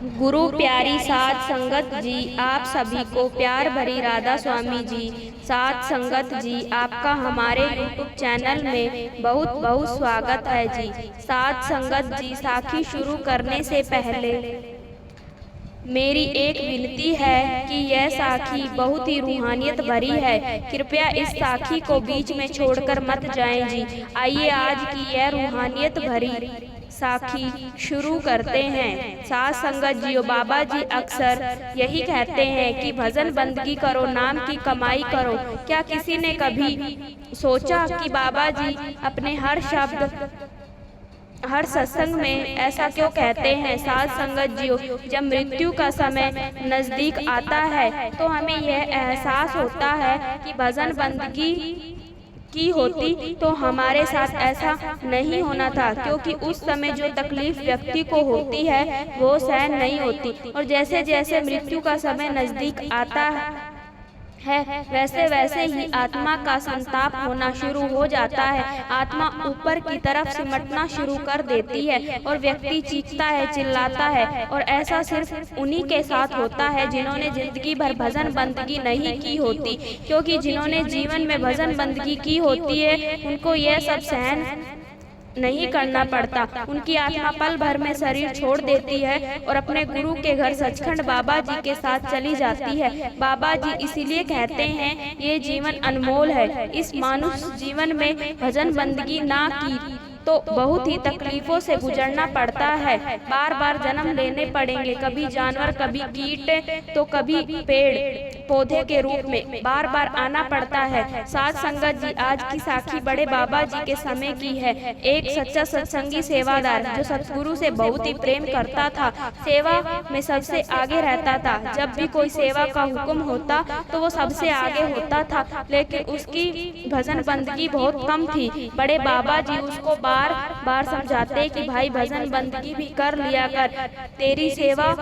गुरु प्यारी साध संगत जी, आप सभी को प्यार भरी राधा स्वामी जी। साध संगत जी, आपका हमारे YouTube चैनल में बहुत बहुत स्वागत है जी। साध संगत जी, साखी शुरू करने से पहले मेरी एक विनती है कि यह साखी बहुत ही रूहानियत भरी है। कृपया इस साखी को बीच में छोड़कर मत जाएं जी। आइए आज की यह रूहानियत भरी साखी शुरू करते हैं। साध संगत जियो, बाबा जी अक्सर यही कहते हैं कि भजन बंदगी करो, नाम की कमाई करो। क्या किसी ने कभी सोचा कि बाबा जी अपने हर शब्द, हर सत्संग में ऐसा क्यों कहते हैं? साध संगत जियो, जब मृत्यु का समय नजदीक आता है तो हमें यह एहसास होता है कि भजन बंदगी की होती तो हमारे साथ ऐसा नहीं होना था, क्योंकि उस समय जो तकलीफ व्यक्ति को होती है वो सहन नहीं होती। और जैसे जैसे मृत्यु का समय नजदीक आता है वैसे वैसे ही आत्मा का संताप होना शुरू हो जाता है। आत्मा ऊपर की तरफ सिमटना शुरू कर देती है और व्यक्ति चीखता है, चिल्लाता है। और ऐसा सिर्फ उन्हीं के साथ होता है जिन्होंने जिंदगी भर भजन बंदगी नहीं की होती, क्योंकि जिन्होंने जीवन में भजन बंदगी की होती है उनको यह सब सहन नहीं करना पड़ता। उनकी आत्मा पल भर में शरीर छोड़ देती है और अपने गुरु के घर सचखंड बाबा जी के साथ चली जाती है। बाबा जी इसीलिए कहते हैं ये जीवन अनमोल है। इस मानुष जीवन में भजन बंदगी ना की तो बहुत ही तकलीफों से गुजरना पड़ता है। बार बार जन्म लेने पड़ेंगे, कभी जानवर, कभी कीट, तो कभी पेड़ पौधे के रूप में बार बार आना पड़ता है। साध संगत जी, आज की साखी बड़े बाबा जी के समय की है। एक सच्चा सत्संगी सेवादार जो सतगुरु से बहुत ही प्रेम करता था, सेवा में सबसे आगे रहता था। जब भी कोई सेवा का हुक्म होता तो वो सबसे आगे होता था, लेकिन उसकी भजन बंदगी बहुत कम थी। बड़े बाबा जी उसको बार बार समझाते कि भाई भजन बंदगी भी कर लिया कर, तेरी सेवा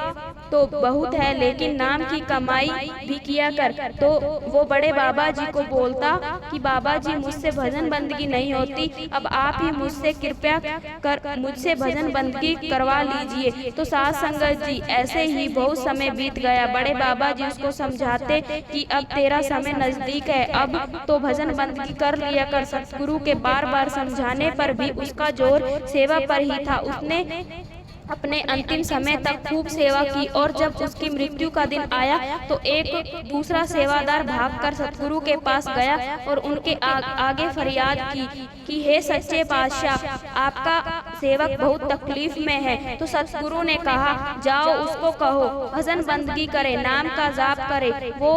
तो बहुत है लेकिन नाम की कमाई भी किया कर। तो वो बड़े बाबा जी को बोलता कि बाबा जी मुझसे भजन बंदगी नहीं होती, अब आप ही मुझसे कृपया कर मुझसे भजन बंदगी करवा लीजिए। तो साध संगत जी, ऐसे ही बहुत समय बीत गया। बड़े बाबा जी उसको समझाते कि अब तेरा समय नजदीक है, अब तो भजन बंदगी कर लिया कर। सतगुरु के बार बार समझाने पर भी उसका जोर सेवा पर ही था। उसने अपने अंतिम समय तक खूब सेवा की और जब उसकी मृत्यु का दिन आया तो एक दूसरा सेवादार भागकर सतगुरु के पास गया और उनके आगे फरियाद की कि हे सच्चे पातशाह, आपका सेवक बहुत तकलीफ में है। तो सतगुरु ने कहा, जाओ उसको कहो भजन बंदगी करे, नाम का जाप करे। वो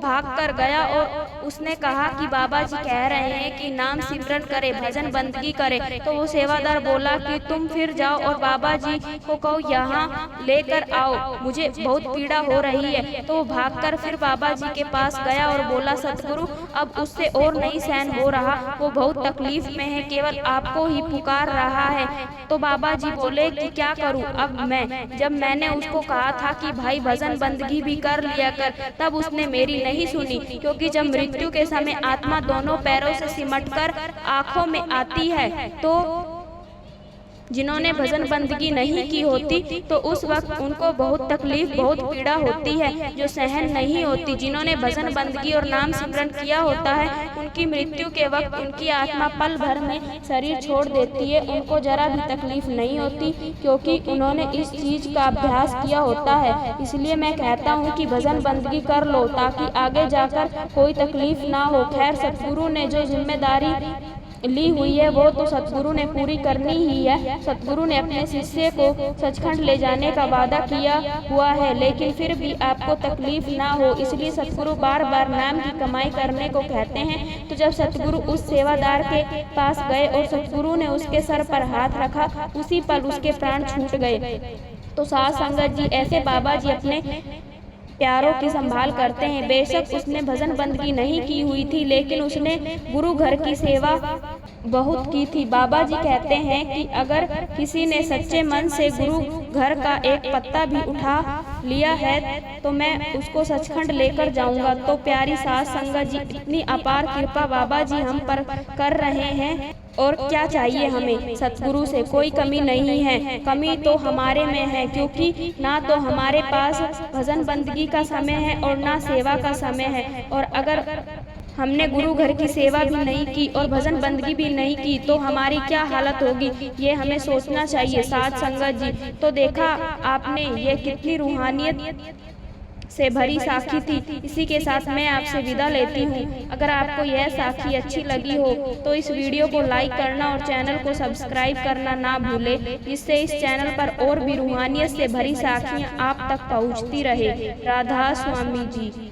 भागकर गया और उसने कहा कि बाबा जी कह रहे हैं कि नाम सिमरन करे, भजन बंदगी करे। तो वो सेवादार बोला कि तुम फिर जाओ और बाबा जी को कहो यहाँ लेकर आओ, मुझे बहुत पीड़ा हो रही है। तो वो भागकर फिर बाबा जी के पास गया और बोला, सतगुरु अब उससे और नहीं सहन हो रहा, वो बहुत तकलीफ में है, केवल आपको ही पुकार रहा है। तो बाबा जी बोले कि क्या करूं अब मैं? जब मैंने उसको कहा था कि भाई भजन बंदगी भी कर लिया कर, तब उसने मेरी नहीं सुनी, क्योंकि जब मृत्यु के समय आत्मा दोनों पैरों से सिमटकर आंखों में आती है तो जिन्होंने भजन बंदगी नहीं की होती तो उस वक्त उनको बहुत तकलीफ, बहुत पीड़ा होती है जो सहन नहीं होती। जिन्होंने भजन बंदगी और नाम सिमरन किया होता है उनकी मृत्यु के वक्त उनकी आत्मा पल भर में शरीर छोड़ देती है, उनको जरा भी तकलीफ नहीं होती, क्योंकि उन्होंने इस चीज का अभ्यास किया होता है। इसलिए मैं कहता हूँ कि भजन बंदगी कर लो ताकि आगे जाकर कोई तकलीफ ना हो। खैर, सतगुरु ने जो जिम्मेदारी ली हुई है वो तो सतगुरु ने पूरी करनी ही है। सतगुरु ने अपने शिष्य को सचखंड ले जाने का वादा किया हुआ है, लेकिन फिर भी आपको तकलीफ ना हो इसलिए सतगुरु बार बार नाम की कमाई करने को कहते हैं। तो जब सतगुरु उस सेवादार के पास गए और सतगुरु ने उसके सर पर हाथ रखा, उसी पल उसके प्राण छूट गए। तो साध संगत जी, ऐसे बाबा जी अपने प्यारों की संभाल करते हैं। बेशक उसने भजन बंदगी नहीं की हुई थी, लेकिन उसने गुरु घर की सेवा बहुत की थी। बाबा जी कहते हैं कि अगर किसी ने सच्चे मन से गुरु घर का एक पत्ता भी उठा लिया है तो मैं उसको सचखंड लेकर जाऊंगा। तो प्यारी साध संगत जी, इतनी अपार कृपा बाबा जी हम पर कर रहे हैं और क्या चाहिए हमें सतगुरु से। कोई कमी नहीं है, कमी तो हमारे में है, क्योंकि ना तो हमारे पास भजन बंदगी का समय है और ना सेवा का समय है। और अगर हमने गुरु घर की सेवा भी नहीं की और भजन बंदगी भी नहीं की तो हमारी क्या हालत होगी, ये हमें सोचना चाहिए साध संगत जी। तो देखा आपने ये कितनी रूहानियत से भरी साखी थी। इसी के साथ मैं आपसे विदा लेती हूँ। अगर आपको यह साखी अच्छी लगी हो तो इस वीडियो को लाइक करना और चैनल को सब्सक्राइब करना ना भूले, जिससे इस चैनल पर और भी रूहानियत से भरी साखियाँ आप तक पहुँचती रहे। राधा स्वामी जी।